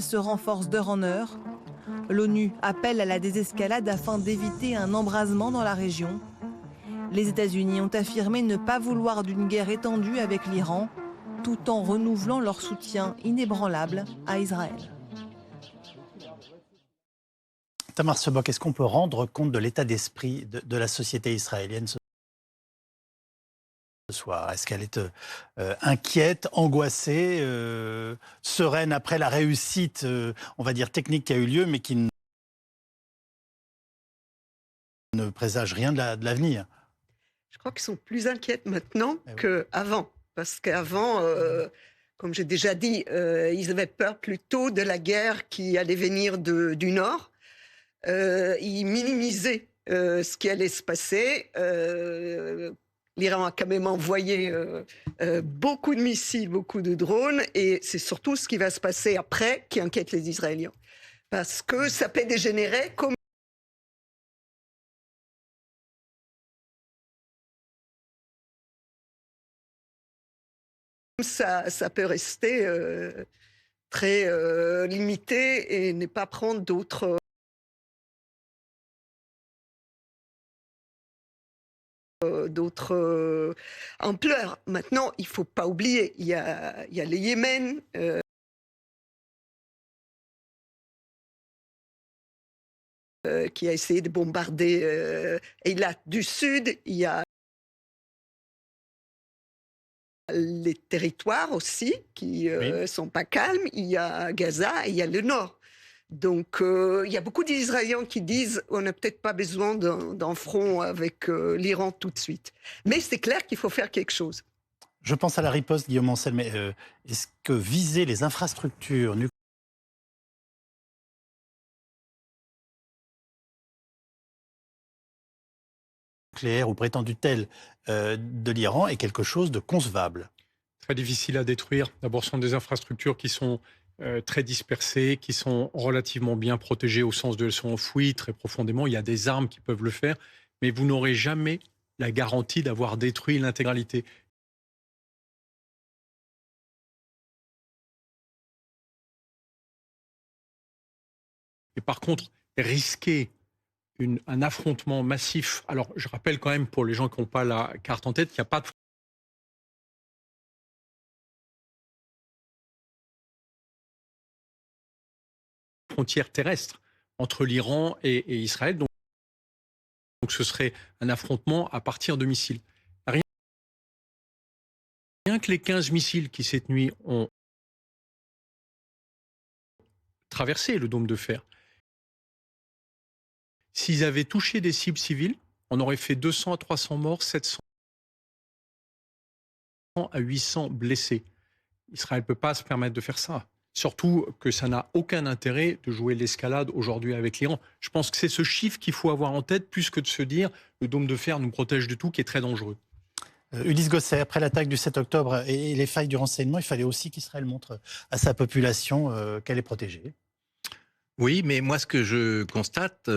se renforce d'heure en heure. L'ONU appelle à la désescalade afin d'éviter un embrasement dans la région. Les États-Unis ont affirmé ne pas vouloir d'une guerre étendue avec l'Iran, tout en renouvelant leur soutien inébranlable à Israël. Tamar Sebok, est-ce qu'on peut rendre compte de l'état d'esprit de la société israélienne ce soir? Est-ce qu'elle est inquiète, angoissée, sereine après la réussite, on va dire technique qui a eu lieu, mais qui ne présage rien de l'avenir? Je crois qu'ils sont plus inquiètes maintenant Eh oui. qu'avant. Parce qu'avant, comme j'ai déjà dit, ils avaient peur plutôt de la guerre qui allait venir du Nord. Ils minimisaient ce qui allait se passer. L'Iran a quand même envoyé beaucoup de missiles, beaucoup de drones. Et c'est surtout ce qui va se passer après qui inquiète les Israéliens. Parce que ça peut dégénérer comme ça peut rester très limité et ne pas prendre d'autres ampleurs. Maintenant, il ne faut pas oublier, il y a le Yémen. Qui a essayé de bombarder Eilat du Sud. Il y a les territoires aussi qui Oui. sont pas calmes. Il y a Gaza et il y a le Nord. Donc, il y a beaucoup d'Israéliens qui disent on n'a peut-être pas besoin d'un front avec l'Iran tout de suite. Mais c'est clair qu'il faut faire quelque chose. Je pense à la riposte, Guillaume Ancel, mais est-ce que viser les infrastructures nucléaires ou prétendues telles de l'Iran est quelque chose de concevable? Très difficile à détruire. D'abord, ce sont des infrastructures qui sont très dispersées, qui sont relativement bien protégées au sens de elles sont enfouies très profondément. Il y a des armes qui peuvent le faire, mais vous n'aurez jamais la garantie d'avoir détruit l'intégralité. Et par contre, risquer un affrontement massif. Alors, je rappelle quand même pour les gens qui n'ont pas la carte en tête qu'il n'y a pas de frontière terrestre entre l'Iran et Israël. Donc, ce serait un affrontement à partir de missiles. Rien que les 15 missiles qui, cette nuit, ont traversé le dôme de fer, s'ils avaient touché des cibles civiles, on aurait fait 200 à 300 morts, 700 à 800 blessés. Israël ne peut pas se permettre de faire ça. Surtout que ça n'a aucun intérêt de jouer l'escalade aujourd'hui avec l'Iran. Je pense que c'est ce chiffre qu'il faut avoir en tête, plus que de se dire le dôme de fer nous protège de tout, qui est très dangereux. Ulysse Gosset, après l'attaque du 7 octobre et les failles du renseignement, il fallait aussi qu'Israël montre à sa population qu'elle est protégée. Oui, mais moi, ce que je constate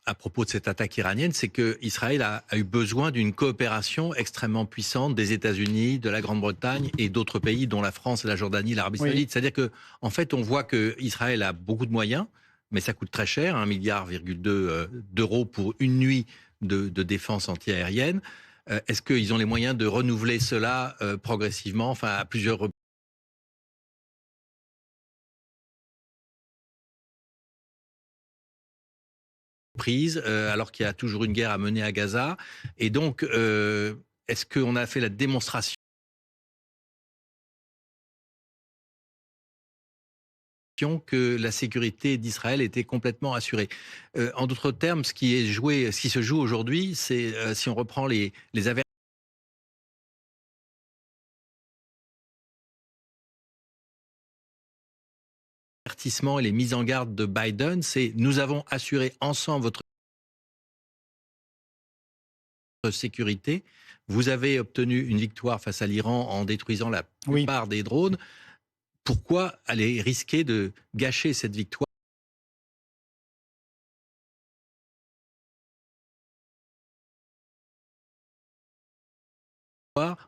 à propos de cette attaque iranienne, c'est qu'Israël a eu besoin d'une coopération extrêmement puissante des États-Unis, de la Grande-Bretagne et d'autres pays, dont la France, la Jordanie, l'Arabie Saoudite. C'est-à-dire qu'en fait, on voit qu'Israël a beaucoup de moyens, mais ça coûte très cher, 1,2 milliard d'euros pour une nuit de défense antiaérienne. Est-ce qu'ils ont les moyens de renouveler cela progressivement, enfin à plusieurs reprises, alors qu'il y a toujours une guerre à mener à Gaza? Et donc, est-ce qu'on a fait la démonstration que la sécurité d'Israël était complètement assurée? En d'autres termes, ce qui se joue aujourd'hui, c'est si on reprend les avertissements et les mises en garde de Biden, c'est nous avons assuré ensemble votre sécurité. Vous avez obtenu une victoire face à l'Iran en détruisant la plupart des drones. Pourquoi aller risquer de gâcher cette victoire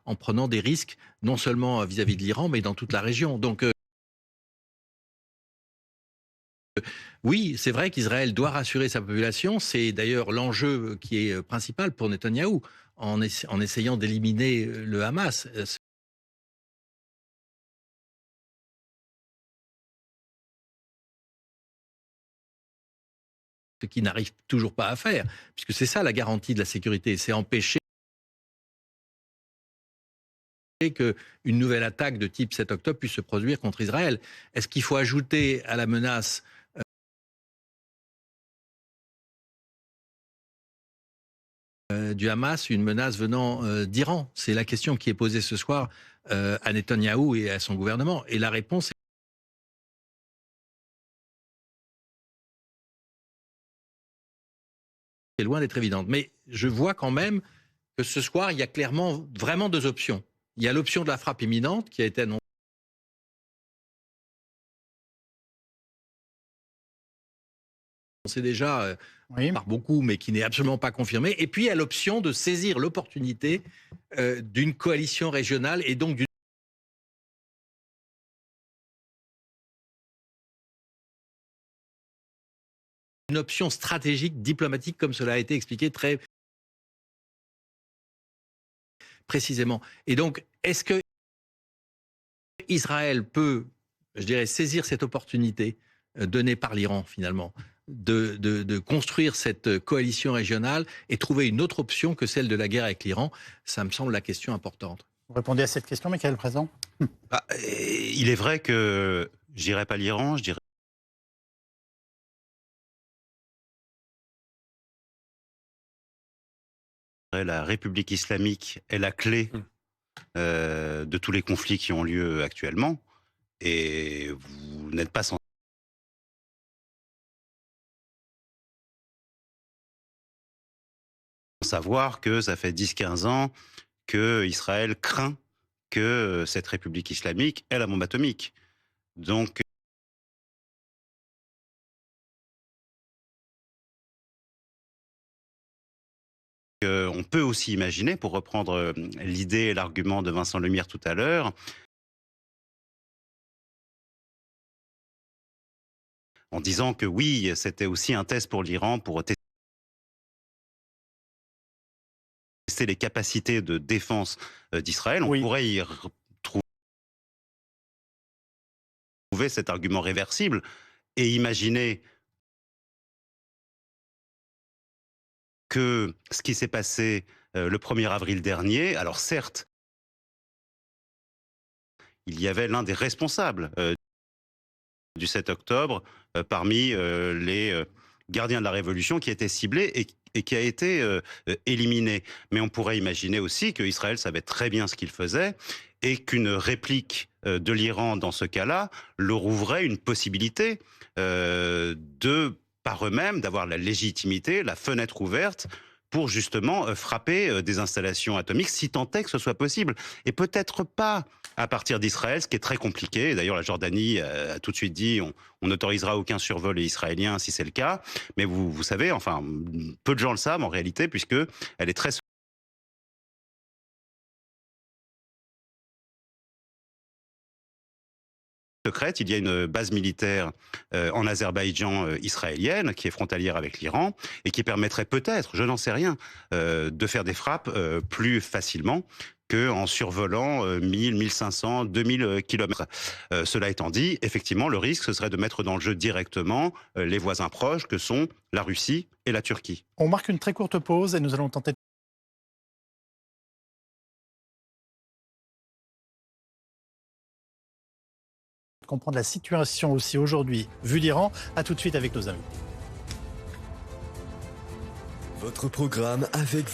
en prenant des risques non seulement vis-à-vis de l'Iran, mais dans toute la région? Donc Oui, c'est vrai qu'Israël doit rassurer sa population. C'est d'ailleurs l'enjeu qui est principal pour Netanyahou en essayant d'éliminer le Hamas. Ce qui n'arrive toujours pas à faire, puisque c'est ça la garantie de la sécurité, c'est empêcher qu'une nouvelle attaque de type 7 octobre puisse se produire contre Israël. Est-ce qu'il faut ajouter à la menace du Hamas une menace venant d'Iran? C'est la question qui est posée ce soir à Netanyahou et à son gouvernement. Et la réponse est loin d'être évidente. Mais je vois quand même que ce soir, il y a clairement vraiment deux options. Il y a l'option de la frappe imminente qui a été annoncée déjà par beaucoup, mais qui n'est absolument pas confirmée. Et puis, il y a l'option de saisir l'opportunité d'une coalition régionale et donc d'une option stratégique, diplomatique, comme cela a été expliqué très précisément. Et donc, est-ce que Israël peut, je dirais, saisir cette opportunité donnée par l'Iran, finalement, de construire cette coalition régionale et trouver une autre option que celle de la guerre avec l'Iran? Ça me semble la question importante. Vous répondez à cette question, Michael Présent? Il est vrai que je dirais pas l'Iran, je dirais la République islamique est la clé de tous les conflits qui ont lieu actuellement. Et vous n'êtes pas sans savoir que ça fait 10-15 ans que Israël craint que cette République islamique ait la bombe atomique. Donc, on peut aussi imaginer, pour reprendre l'idée et l'argument de Vincent Lemire tout à l'heure, en disant que oui, c'était aussi un test pour l'Iran pour tester les capacités de défense d'Israël, on pourrait y trouver cet argument réversible et imaginer que ce qui s'est passé le 1er avril dernier, alors certes, il y avait l'un des responsables du 7 octobre parmi les gardiens de la Révolution qui était ciblé et qui a été éliminé. Mais on pourrait imaginer aussi qu'Israël savait très bien ce qu'il faisait et qu'une réplique de l'Iran dans ce cas-là leur ouvrait une possibilité par eux-mêmes, d'avoir la légitimité, la fenêtre ouverte pour justement frapper des installations atomiques, si tant est que ce soit possible. Et peut-être pas à partir d'Israël, ce qui est très compliqué. D'ailleurs, la Jordanie a tout de suite dit on n'autorisera aucun survol israélien si c'est le cas. Mais vous savez, enfin, peu de gens le savent en réalité, puisque elle est très secrète. Il y a une base militaire en Azerbaïdjan israélienne qui est frontalière avec l'Iran et qui permettrait peut-être, je n'en sais rien, de faire des frappes plus facilement qu'en survolant 1000, 1500, 2000 kilomètres. Cela étant dit, effectivement, le risque, ce serait de mettre dans le jeu directement les voisins proches que sont la Russie et la Turquie. On marque une très courte pause et nous allons tenter de comprendre la situation aussi aujourd'hui vue d'Iran. À tout de suite avec nos invités. Votre programme avec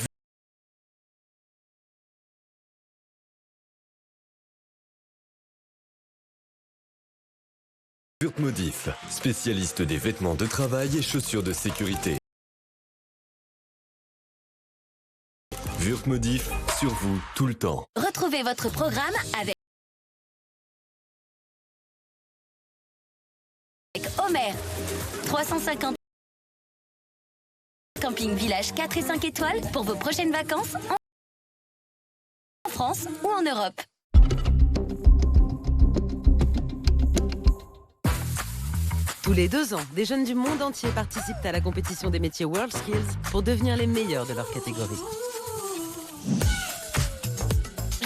Wurtmodif, spécialiste des vêtements de travail et chaussures de sécurité. Wurtmodif, sur vous tout le temps. Retrouvez votre programme avec Homer. 350 camping village 4 et 5 étoiles pour vos prochaines vacances en France ou en Europe. Tous les 2 ans, des jeunes du monde entier participent à la compétition des métiers WorldSkills pour devenir les meilleurs de leur catégorie.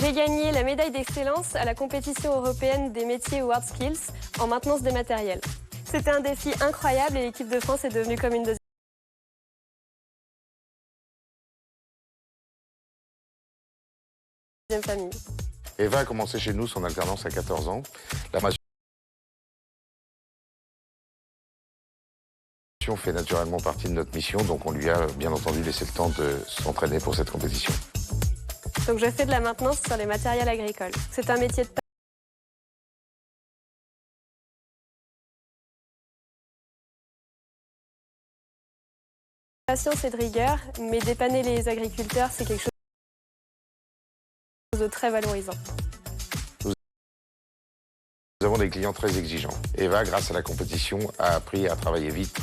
J'ai gagné la médaille d'excellence à la compétition européenne des métiers WorldSkills en maintenance des matériels. C'était un défi incroyable et l'équipe de France est devenue comme une deuxième famille. Eva a commencé chez nous son alternance à 14 ans. La formation fait naturellement partie de notre mission, donc on lui a bien entendu laissé le temps de s'entraîner pour cette compétition. Donc je fais de la maintenance sur les matériels agricoles. C'est un métier de patience et de rigueur, mais dépanner les agriculteurs, c'est quelque chose de très valorisant. Nous avons des clients très exigeants. Eva, grâce à la compétition, a appris à travailler vite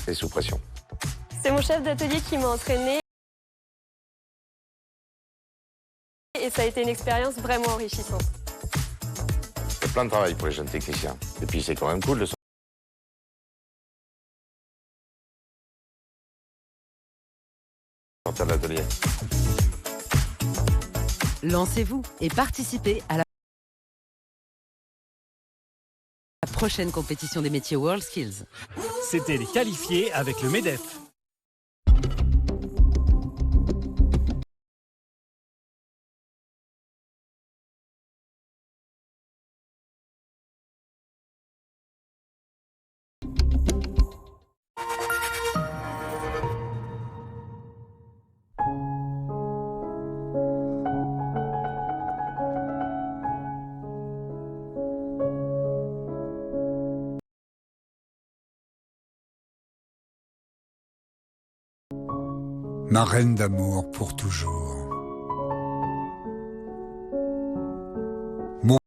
et sous pression. C'est mon chef d'atelier qui m'a entraînée et ça a été une expérience vraiment enrichissante. Il y a plein de travail pour les jeunes techniciens. Et puis c'est quand même cool de sortir de l'atelier. Lancez-vous et participez à la prochaine compétition des métiers WorldSkills. C'était les qualifiés avec le MEDEF. Ma reine d'amour pour toujours. Mon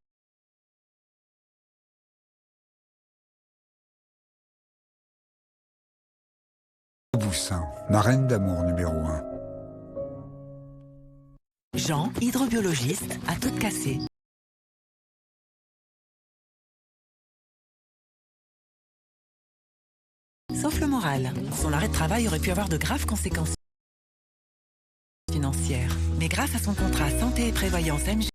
Boussin, ma reine d'amour numéro 1. Jean, hydrobiologiste, à toute cassée. Sauf le moral. Son arrêt de travail aurait pu avoir de graves conséquences financières. Mais grâce à son contrat santé et prévoyance MGEN,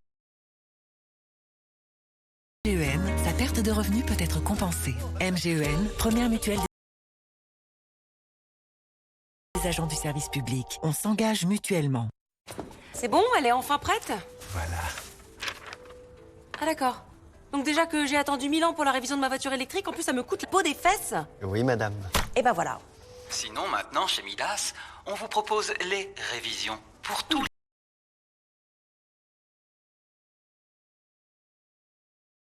sa perte de revenus peut être compensée. MGEN, première mutuelle des agents du service public. On s'engage mutuellement. C'est bon, elle est enfin prête? Voilà. Ah d'accord. Donc déjà que j'ai attendu 1000 ans pour la révision de ma voiture électrique, en plus ça me coûte la peau des fesses. Oui, madame. Et ben voilà. Sinon, maintenant, chez Midas, on vous propose les révisions pour tous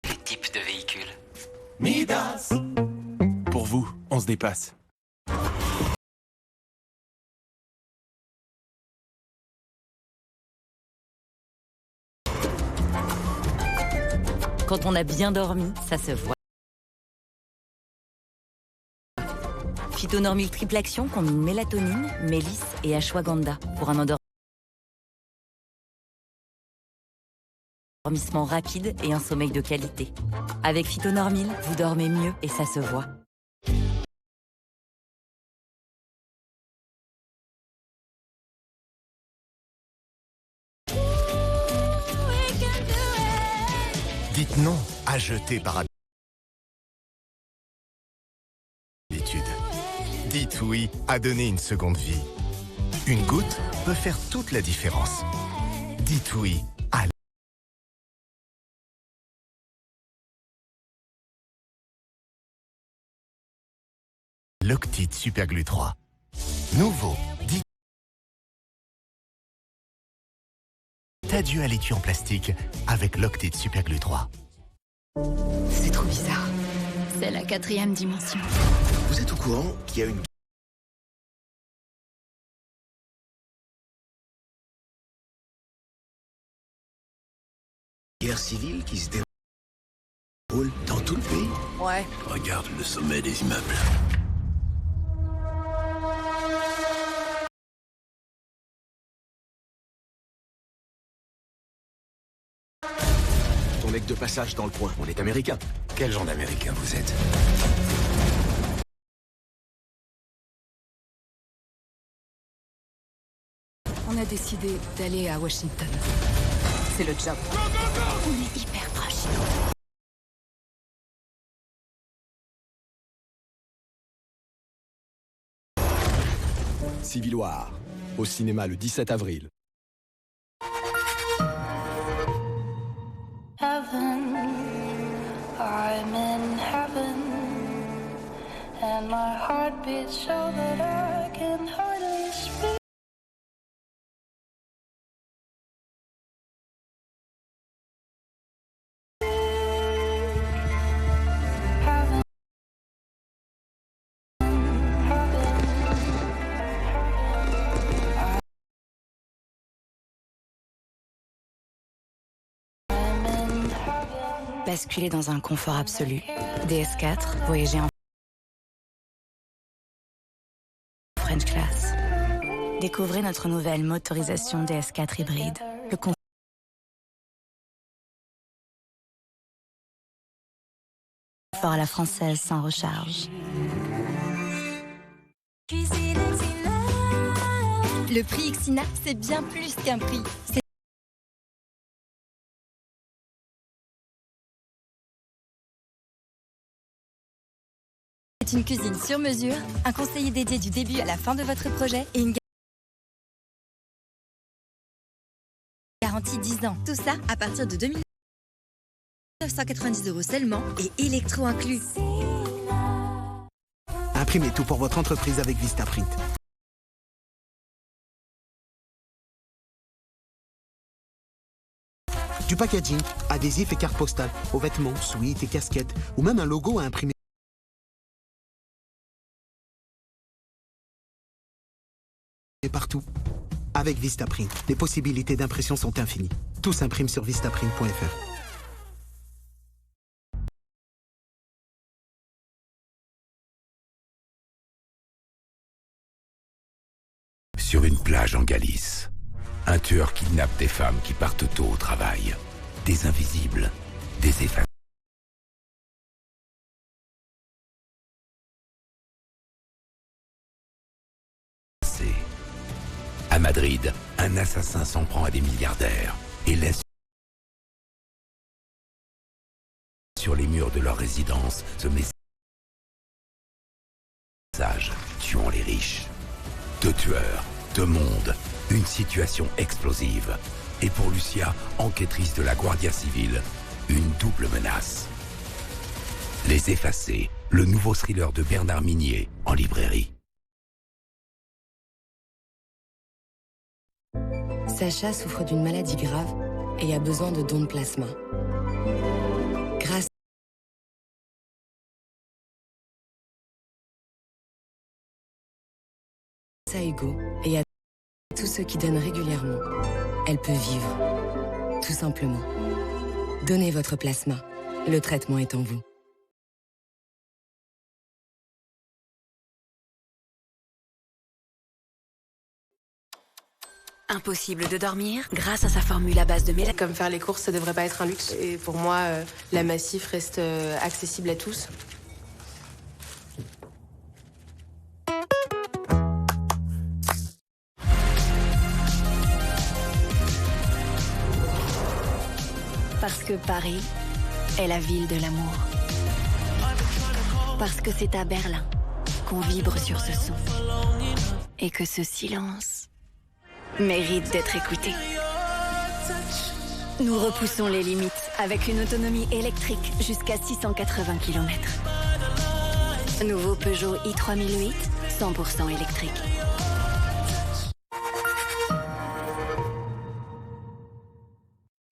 les types de véhicules. Midas. Pour vous, on se dépasse. Quand on a bien dormi, ça se voit. Phytonormil triple action combine mélatonine, mélisse et ashwagandha pour un endormissement rapide et un sommeil de qualité. Avec Phytonormil, vous dormez mieux et ça se voit. Dites non à jeter par habitude. Dites oui à donner une seconde vie. Une goutte peut faire toute la différence. Dites oui à Loctite Superglue 3. Nouveau. Dites adieu à l'étui en plastique avec Loctite Superglue 3. C'est trop bizarre. C'est la 4e dimension. Vous êtes au courant qu'il y a une guerre civile qui se déroule dans tout le pays? Ouais. Regarde le sommet des immeubles. Ton de passage dans le coin. On est américain. Quel genre d'américain vous êtes? On a décidé d'aller à Washington. C'est le job. On est hyper proches. Civil War, au cinéma le 17 avril. Heaven, I'm in heaven, and my heart beats so that I can hardly speak. Heaven, Basculer dans un confort absolu. DS4, voyager en French Class. Découvrez notre nouvelle motorisation DS4 hybride. Le confort à la française sans recharge. Le prix Xina, c'est bien plus qu'un prix. C'est une cuisine sur mesure, un conseiller dédié du début à la fin de votre projet et une garantie 10 ans. Tout ça à partir de 2 990 € seulement et électro inclus. Imprimez tout pour votre entreprise avec Vistaprint. Du packaging, adhésifs et cartes postales, aux vêtements, suites et casquettes, ou même un logo à imprimer. Partout. Avec Vistaprint, les possibilités d'impression sont infinies. Tout s'imprime sur vistaprint.fr. Sur une plage en Galice, un tueur kidnappe des femmes qui partent tôt au travail. Des invisibles, des effacés. À Madrid, un assassin s'en prend à des milliardaires et laisse sur les murs de leur résidence ce message: tuons les riches. Deux tueurs, deux mondes, une situation explosive. Et pour Lucia, enquêtrice de la Guardia Civile, une double menace. Les Effacés, le nouveau thriller de Bernard Minier, en librairie. Sacha souffre d'une maladie grave et a besoin de dons de plasma. Grâce à Hugo et à tous ceux qui donnent régulièrement, elle peut vivre. Tout simplement. Donnez votre plasma. Le traitement est en vous. Impossible de dormir grâce à sa formule à base de mélatonine. Comme faire les courses, ça devrait pas être un luxe. Et pour moi, la Massif reste accessible à tous. Parce que Paris est la ville de l'amour. Parce que c'est à Berlin qu'on vibre sur ce son. Et que ce silence mérite d'être écouté. Nous repoussons les limites avec une autonomie électrique jusqu'à 680 km. Nouveau Peugeot i3008, 100% électrique.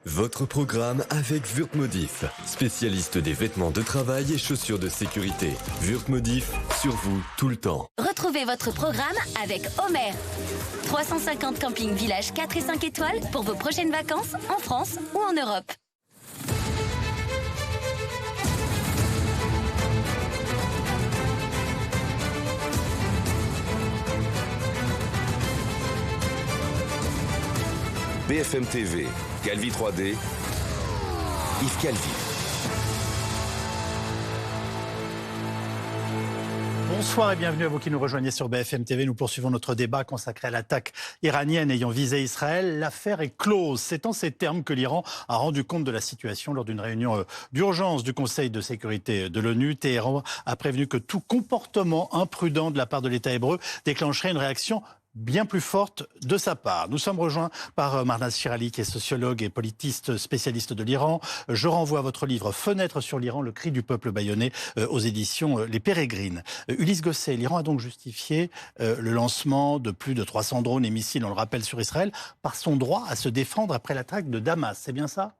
Votre programme avec Wurtmodif, spécialiste des vêtements de travail et chaussures de sécurité. Wurtmodif, sur vous tout le temps. Retrouvez votre programme avec Homer. 350 campings villages 4 et 5 étoiles pour vos prochaines vacances en France ou en Europe. BFM TV, Calvi 3D, Yves Calvi. Bonsoir et bienvenue à vous qui nous rejoignez sur BFM TV. Nous poursuivons notre débat consacré à l'attaque iranienne ayant visé Israël. L'affaire est close. C'est en ces termes que l'Iran a rendu compte de la situation lors d'une réunion d'urgence du Conseil de sécurité de l'ONU. Téhéran a prévenu que tout comportement imprudent de la part de l'État hébreu déclencherait une réaction bien plus forte de sa part. Nous sommes rejoints par Marnaz Shirali, qui est sociologue et politiste spécialiste de l'Iran. Je renvoie à votre livre « Fenêtre sur l'Iran, le cri du peuple bayonnais » aux éditions Les Pérégrines. Ulysse Gosset, l'Iran a donc justifié le lancement de plus de 300 drones et missiles, on le rappelle, sur Israël, par son droit à se défendre après l'attaque de Damas. C'est bien ça ?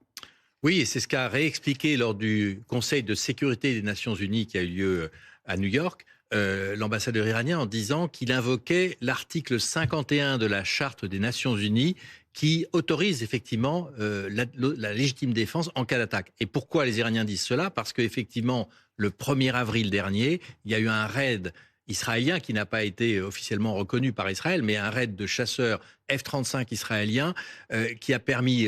Oui, et c'est ce qu'a réexpliqué lors du Conseil de sécurité des Nations Unies qui a eu lieu à New York. L'ambassadeur iranien en disant qu'il invoquait l'article 51 de la Charte des Nations Unies qui autorise effectivement la légitime défense en cas d'attaque. Et pourquoi les Iraniens disent cela ? Parce qu'effectivement, le 1er avril dernier, il y a eu un raid israélien qui n'a pas été officiellement reconnu par Israël, mais un raid de chasseurs F-35 israéliens qui a permis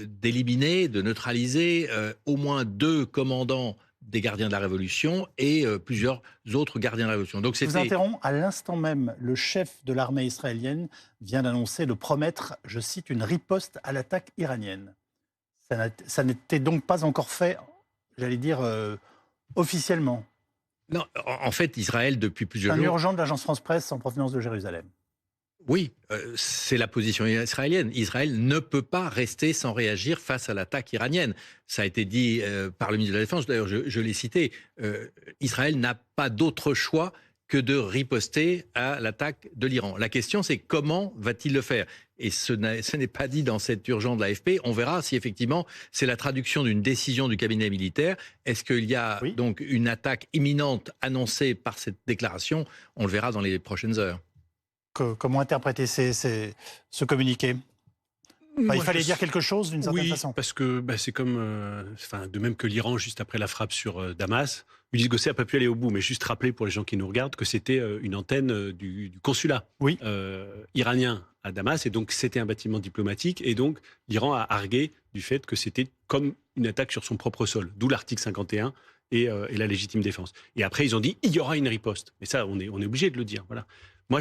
d'éliminer, de neutraliser au moins 2 commandants des gardiens de la Révolution et plusieurs autres gardiens de la Révolution. Donc, je vous interromps, à l'instant même, le chef de l'armée israélienne vient d'annoncer, de promettre, je cite, une riposte à l'attaque iranienne. Ça n'était donc pas encore fait, j'allais dire, officiellement. Non, en fait, Israël, depuis plusieurs jours... C'est un urgent de l'agence France-Presse en provenance de Jérusalem. Oui, c'est la position israélienne. Israël ne peut pas rester sans réagir face à l'attaque iranienne. Ça a été dit par le ministre de la Défense, d'ailleurs je l'ai cité. Israël n'a pas d'autre choix que de riposter à l'attaque de l'Iran. La question, c'est comment va-t-il le faire ? Et ce n'est pas dit dans cette urgence de l'AFP. On verra si effectivement c'est la traduction d'une décision du cabinet militaire. Est-ce qu'il y a donc une attaque imminente annoncée par cette déclaration ? On le verra dans les prochaines heures. Comment interpréter ce communiqué ? Il fallait dire quelque chose d'une certaine façon. Oui, parce que c'est comme, de même que l'Iran, juste après la frappe sur Damas, Ulysse Gosset n'a pas pu aller au bout, mais juste rappeler pour les gens qui nous regardent que c'était une antenne du consulat iranien à Damas, et donc c'était un bâtiment diplomatique, et donc l'Iran a argué du fait que c'était comme une attaque sur son propre sol, d'où l'article 51 et la légitime défense. Et après, ils ont dit, il y aura une riposte. Mais ça, on est obligé de le dire, voilà. Moi,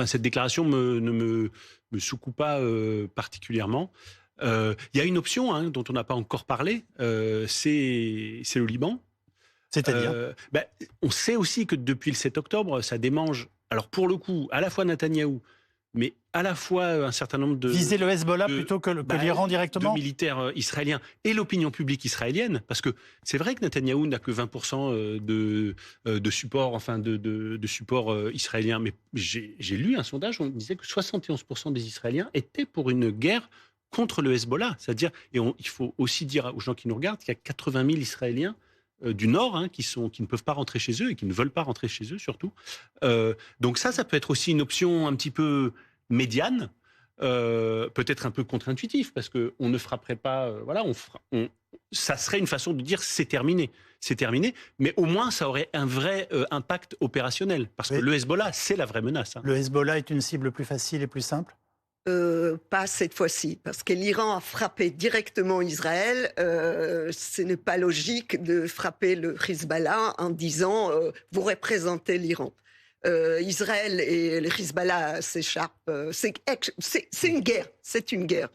cette déclaration ne me secoue pas particulièrement. Il y a une option dont on n'a pas encore parlé, c'est le Liban. C'est-à-dire on sait aussi que depuis le 7 octobre, ça démange, alors pour le coup, à la fois Netanyahou, mais à la fois un certain nombre de... Viser le Hezbollah plutôt que l'Iran directement ? De militaires israéliens et l'opinion publique israélienne, parce que c'est vrai que Netanyahou n'a que 20% de support, de support israélien, mais j'ai lu un sondage où on disait que 71% des Israéliens étaient pour une guerre contre le Hezbollah. C'est-à-dire, il faut aussi dire aux gens qui nous regardent qu'il y a 80 000 Israéliens du Nord qui ne peuvent pas rentrer chez eux et qui ne veulent pas rentrer chez eux surtout. Donc ça peut être aussi une option un petit peu médiane, peut-être un peu contre-intuitif, parce qu'on ne frapperait pas... ça serait une façon de dire c'est terminé, mais au moins ça aurait un vrai impact opérationnel, parce que le Hezbollah, c'est la vraie menace. Le Hezbollah est une cible plus facile et plus simple ? Pas cette fois-ci, parce que l'Iran a frappé directement Israël. Ce n'est pas logique de frapper le Hezbollah en disant vous représentez l'Iran. Israël et le Hezbollah s'échappent. C'est une guerre. C'est une guerre.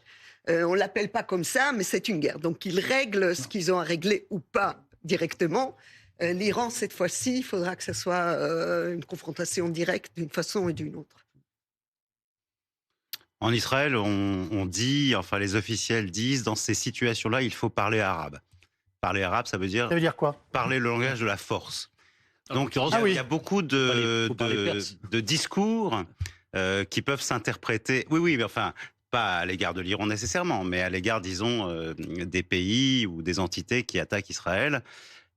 On l'appelle pas comme ça, mais c'est une guerre. Donc ils règlent ce qu'ils ont à régler ou pas directement. L'Iran, cette fois-ci, il faudra que ce soit une confrontation directe d'une façon et d'une autre. En Israël, on dit, les officiels disent, dans ces situations-là, il faut parler arabe. Parler arabe, ça veut dire quoi ? Parler le langage de la force. Donc, il y a beaucoup de discours qui peuvent s'interpréter... Oui, mais pas à l'égard de l'Iran nécessairement, mais à l'égard, disons, des pays ou des entités qui attaquent Israël,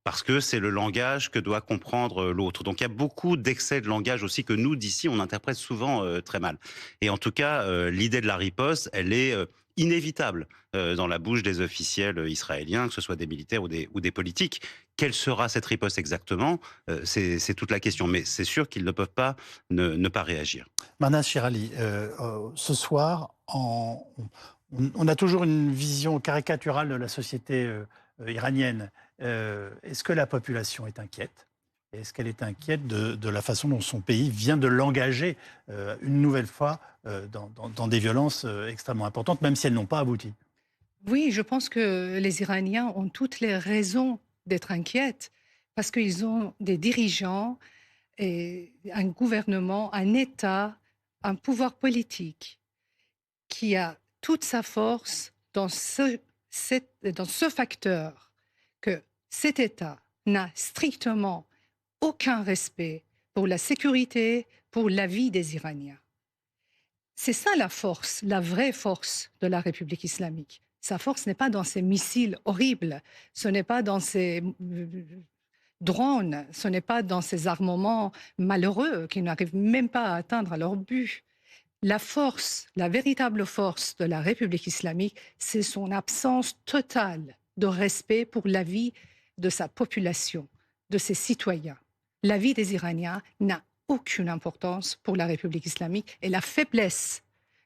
parce que c'est le langage que doit comprendre l'autre. Donc il y a beaucoup d'excès de langage aussi que nous, d'ici, on interprète souvent très mal. Et en tout cas, l'idée de la riposte, elle est inévitable dans la bouche des officiels israéliens, que ce soit des militaires ou des politiques. Quelle sera cette riposte exactement ? C'est toute la question. Mais c'est sûr qu'ils ne peuvent pas ne pas réagir. Marnaz Shirali, ce soir, on a toujours une vision caricaturale de la société iranienne. Est-ce que la population est inquiète ? Est-ce qu'elle est inquiète de la façon dont son pays vient de l'engager une nouvelle fois dans des violences extrêmement importantes, même si elles n'ont pas abouti ? Oui, je pense que les Iraniens ont toutes les raisons d'être inquiètes parce qu'ils ont des dirigeants, et un gouvernement, un État, un pouvoir politique qui a toute sa force dans ce facteur que cet État n'a strictement aucun respect pour la sécurité, pour la vie des Iraniens. C'est ça la force, la vraie force de la République islamique. Sa force n'est pas dans ces missiles horribles, ce n'est pas dans ces drones, ce n'est pas dans ces armements malheureux qui n'arrivent même pas à atteindre leur but. La force, la véritable force de la République islamique, c'est son absence totale de respect pour la vie de sa population, de ses citoyens. La vie des Iraniens n'a aucune importance pour la République islamique et la faiblesse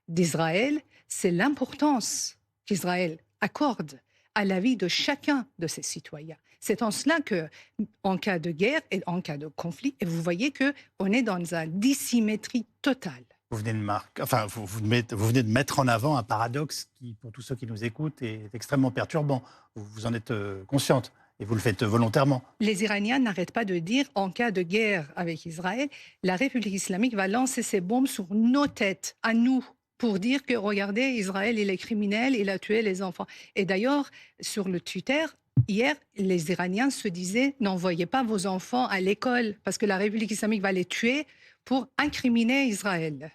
d'Israël, c'est l'importance qu'Israël accorde à la vie de chacun de ses citoyens. C'est en cela qu'en cas de guerre et en cas de conflit, et vous voyez qu'on est dans une dissymétrie totale. Vous venez de mettre en avant un paradoxe qui, pour tous ceux qui nous écoutent, est extrêmement perturbant. Vous en êtes consciente. Et vous le faites volontairement. Les Iraniens n'arrêtent pas de dire, en cas de guerre avec Israël, la République islamique va lancer ses bombes sur nos têtes, à nous, pour dire que, regardez, Israël, il est criminel, il a tué les enfants. Et d'ailleurs, sur le Twitter, hier, les Iraniens se disaient, n'envoyez pas vos enfants à l'école, parce que la République islamique va les tuer pour incriminer Israël.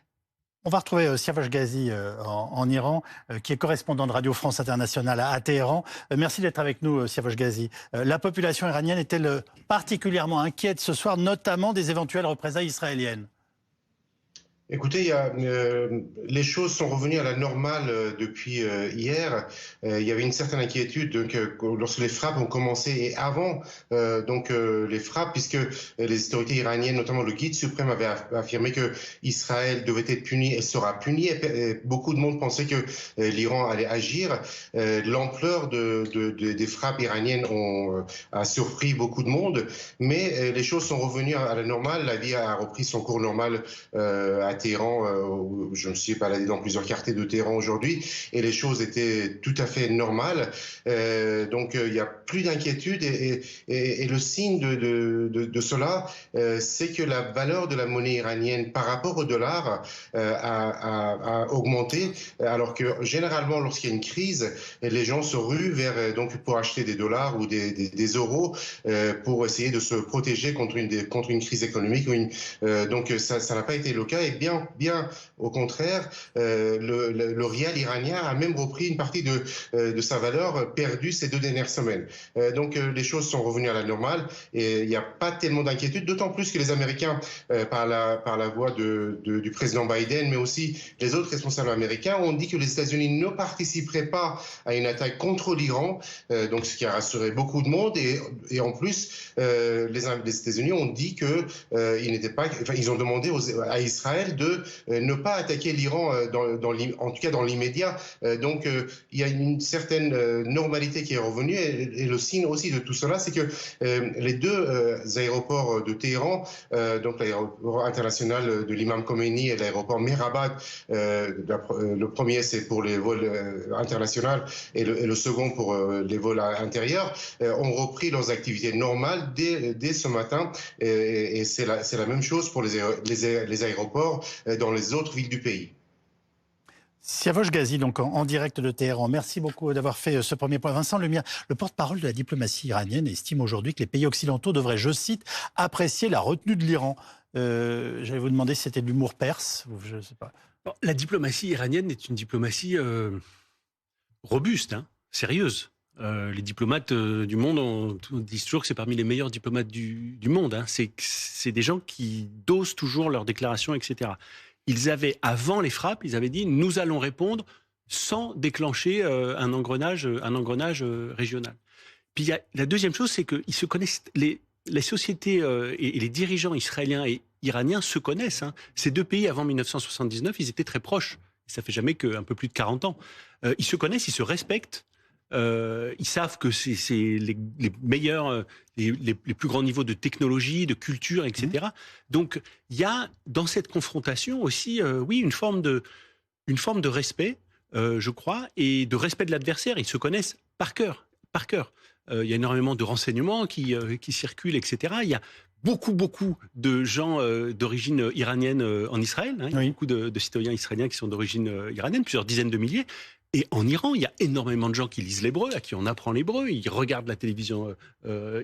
On va retrouver Siavash Ghazi en Iran, qui est correspondant de Radio France Internationale à Téhéran. Merci d'être avec nous, Siavash Ghazi. La population iranienne est-elle particulièrement inquiète ce soir, notamment des éventuelles représailles israéliennes ? Écoutez, les choses sont revenues à la normale depuis hier. Il y avait une certaine inquiétude lorsque les frappes ont commencé et avant les frappes, puisque les autorités iraniennes, notamment le guide suprême, avait affirmé que Israël devait être puni et sera puni. Et beaucoup de monde pensait que l'Iran allait agir. L'ampleur des frappes iraniennes a surpris beaucoup de monde, mais les choses sont revenues à la normale. La vie a repris son cours normal à Téhéran. Je me suis baladé dans plusieurs quartiers de Téhéran aujourd'hui et les choses étaient tout à fait normales. Donc il n'y a plus d'inquiétude et le signe de cela, c'est que la valeur de la monnaie iranienne par rapport au dollar a augmenté, alors que généralement lorsqu'il y a une crise, les gens se ruent vers pour acheter des dollars ou des euros pour essayer de se protéger contre une crise économique. Donc ça n'a pas été le cas et bien au contraire, le rial iranien a même repris une partie de sa valeur perdue ces 2 dernières semaines. Donc les choses sont revenues à la normale et il n'y a pas tellement d'inquiétude, d'autant plus que les Américains, par la voix du président Biden, mais aussi les autres responsables américains, ont dit que les États-Unis ne participeraient pas à une attaque contre l'Iran, donc ce qui a rassuré beaucoup de monde. Et en plus, les États-Unis ont dit que ils ont demandé à Israël de ne pas attaquer l'Iran, en tout cas dans l'immédiat. Donc il y a une certaine normalité qui est revenue et le signe aussi de tout cela, c'est que les 2 aéroports de Téhéran, donc l'aéroport international de l'imam Khomeini et l'aéroport Mehrabad, le premier c'est pour les vols internationaux et le second pour les vols intérieurs, ont repris leurs activités normales dès ce matin et c'est la même chose pour les aéroports dans les autres villes du pays. Siavash Ghazi, donc en direct de Téhéran. Merci beaucoup d'avoir fait ce premier point. Vincent Lemire, le porte-parole de la diplomatie iranienne, estime aujourd'hui que les pays occidentaux devraient, je cite, apprécier la retenue de l'Iran. J'allais vous demander si c'était de l'humour perse, je ne sais pas. Bon, la diplomatie iranienne est une diplomatie robuste, sérieuse. Les diplomates du monde disent toujours que c'est parmi les meilleurs diplomates du monde. C'est des gens qui dosent toujours leurs déclarations, etc. Ils avaient, avant les frappes, ils avaient dit « nous allons répondre sans déclencher un engrenage régional ». Puis la deuxième chose, c'est qu'ils se connaissent, les sociétés et les dirigeants israéliens et iraniens se connaissent. Ces 2 pays, avant 1979, ils étaient très proches. Ça fait jamais qu'un peu plus de 40 ans. Ils se connaissent, ils se respectent. Ils savent que c'est les meilleurs, les plus grands niveaux de technologie, de culture, etc. Donc, il y a dans cette confrontation aussi, oui, une forme de respect, je crois, et de respect de l'adversaire. Ils se connaissent par cœur. Il y a énormément de renseignements qui circulent, etc. Il y a beaucoup de gens d'origine iranienne en Israël. Il y a beaucoup de citoyens israéliens qui sont d'origine iranienne, plusieurs dizaines de milliers. Et en Iran, il y a énormément de gens qui lisent l'hébreu, à qui on apprend l'hébreu. Ils regardent la télévision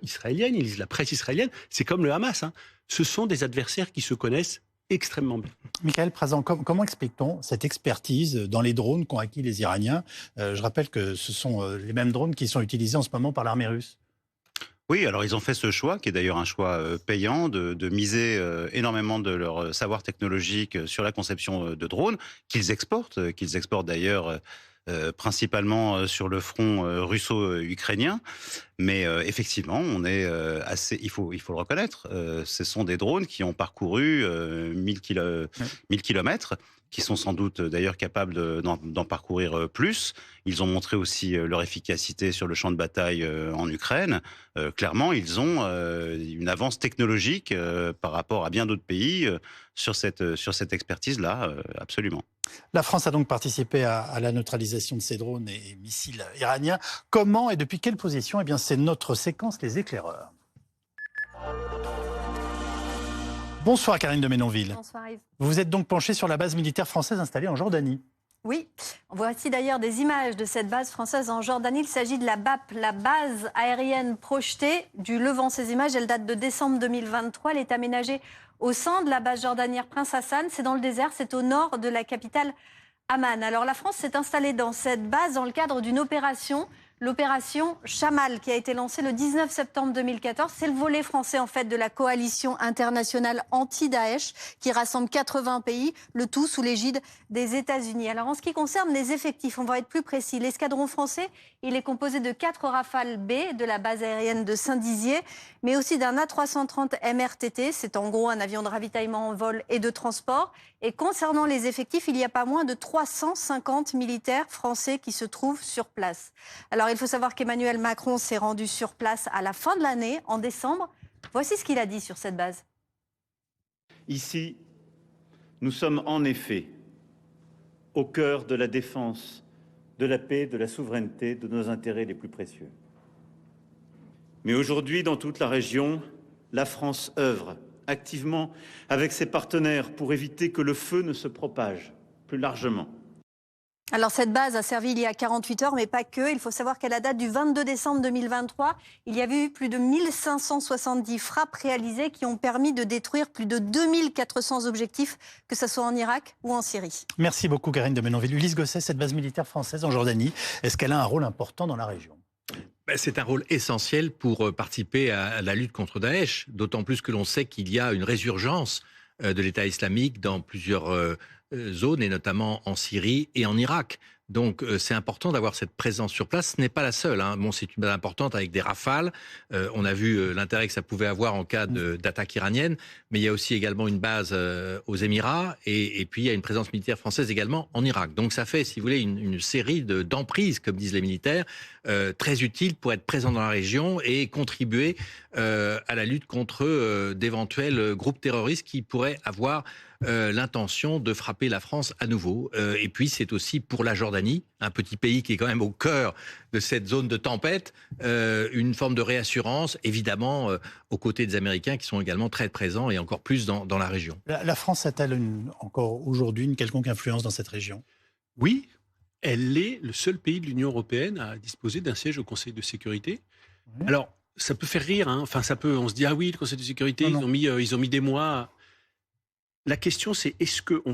israélienne, ils lisent la presse israélienne. C'est comme le Hamas. Ce sont des adversaires qui se connaissent extrêmement bien. Michael Prazan, comment explique-t-on cette expertise dans les drones qu'ont acquis les Iraniens? Je rappelle que ce sont les mêmes drones qui sont utilisés en ce moment par l'armée russe. Oui, alors ils ont fait ce choix, qui est d'ailleurs un choix payant, de miser énormément de leur savoir technologique sur la conception de drones, qu'ils exportent d'ailleurs principalement sur le front russo-ukrainien. Mais effectivement, on est il faut le reconnaître, ce sont des drones qui ont parcouru 1000 kilomètres, qui sont sans doute d'ailleurs capables d'en parcourir plus. Ils ont montré aussi leur efficacité sur le champ de bataille en Ukraine. Clairement, ils ont une avance technologique par rapport à bien d'autres pays sur cette expertise-là, absolument. La France a donc participé à la neutralisation de ces drones et missiles iraniens. Comment et depuis quelle position? Eh bien, c'est notre séquence Les Éclaireurs. Bonsoir Karine de Ménonville. Bonsoir Yves. Vous vous êtes donc penchée sur la base militaire française installée en Jordanie. Oui, voici d'ailleurs des images de cette base française en Jordanie. Il s'agit de la BAP, la base aérienne projetée du Levant. Ces images, elles datent de décembre 2023. Elle est aménagée au sein de la base jordanière Prince Hassan. C'est dans le désert, c'est au nord de la capitale Amman. Alors la France s'est installée dans cette base dans le cadre d'une opération, l'opération Chamal, qui a été lancée le 19 septembre 2014. C'est le volet français en fait de la coalition internationale anti-Daesh qui rassemble 80 pays, le tout sous l'égide des États-Unis. Alors en ce qui concerne les effectifs, on va être plus précis. L'escadron français, il est composé de 4 Rafale B de la base aérienne de Saint-Dizier, mais aussi d'un A330 MRTT. C'est en gros un avion de ravitaillement en vol et de transport. Et concernant les effectifs, il n'y a pas moins de 350 militaires français qui se trouvent sur place. Alors il faut savoir qu'Emmanuel Macron s'est rendu sur place à la fin de l'année, en décembre. Voici ce qu'il a dit sur cette base. Ici, nous sommes en effet au cœur de la défense, de la paix, de la souveraineté, de nos intérêts les plus précieux. Mais aujourd'hui, dans toute la région, la France œuvre activement avec ses partenaires pour éviter que le feu ne se propage plus largement. Alors cette base a servi il y a 48 heures, mais pas que. Il faut savoir qu'à la date du 22 décembre 2023, il y avait eu plus de 1570 frappes réalisées qui ont permis de détruire plus de 2400 objectifs, que ce soit en Irak ou en Syrie. Merci beaucoup Karine de Ménonville. Ulysse Gosset, cette base militaire française en Jordanie, est-ce qu'elle a un rôle important dans la région ? C'est un rôle essentiel pour participer à la lutte contre Daesh, d'autant plus que l'on sait qu'il y a une résurgence de l'État islamique dans plusieurs zones, et notamment en Syrie et en Irak. Donc c'est important d'avoir cette présence sur place. Ce n'est pas la seule. Bon, c'est une base importante avec des rafales. On a vu l'intérêt que ça pouvait avoir en cas d'attaque iranienne. Mais il y a aussi également une base aux Émirats. Et puis il y a une présence militaire française également en Irak. Donc ça fait, si vous voulez, une série d'emprises, comme disent les militaires, très utiles pour être présents dans la région et contribuer à la lutte contre d'éventuels groupes terroristes qui pourraient avoir l'intention de frapper la France à nouveau. Et puis c'est aussi pour la Jordanie, un petit pays qui est quand même au cœur de cette zone de tempête, une forme de réassurance, évidemment, aux côtés des Américains qui sont également très présents et encore plus dans la région. La France a-t-elle encore aujourd'hui une quelconque influence dans cette région ? Oui, elle est le seul pays de l'Union européenne à disposer d'un siège au Conseil de sécurité. Oui. Alors, ça peut faire rire, Enfin, on se dit, ah oui, le Conseil de sécurité, ils ont mis des mois. La question, c'est est-ce qu'on